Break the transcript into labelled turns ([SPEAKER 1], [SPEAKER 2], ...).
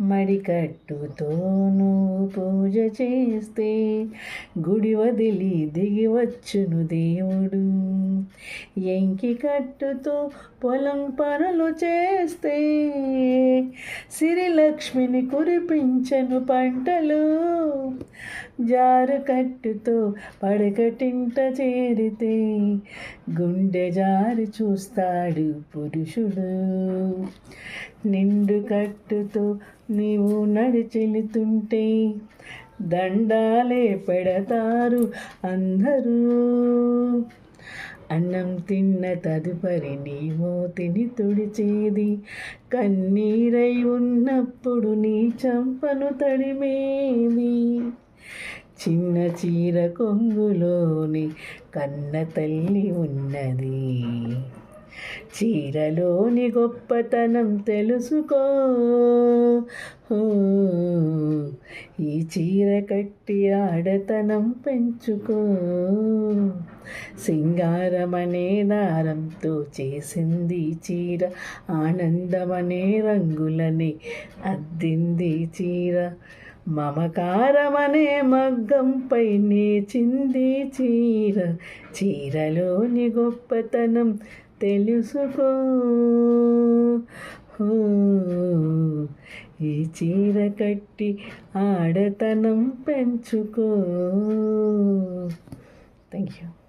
[SPEAKER 1] మడికట్టుతో నువ్వు పూజ చేస్తే గుడి వదిలి దిగి వచ్చును దేవుడు. ఎంకి కట్టుతో పొలం పనులు చేస్తే సిరిలక్ష్మిని కురిపించను పంటలు. జారు కట్టుతో పడకటింట చేరితే గుండె జారి చూస్తాడు పురుషుడు. నిండు కట్టుతో నీవు నడిచెలుతుంటే దండాలే పెడతారు అందరూ. అన్నం తిన్న తదుపరి నీ మూతిని తుడిచేది కన్నీరై ఉన్నప్పుడు నీ చంపను తడిమేది. చిన్న చీర కొంగులోని కన్న తల్లి ఉన్నది. చీరలోని గొప్పతనం తెలుసుకో. ఈ చీర కట్టి ఆడతనం పెంచుకో. సింగారమనే దారంతో చేసింది చీర, ఆనందమనే రంగులని అద్దింది చీర. మమకారమనే మగ్గంపై నేచింది చీర. చీరలోని గొప్పతనం తెలుసుకో. ఈ చీర కట్టి ఆడతనం పెంచుకో. Thank you.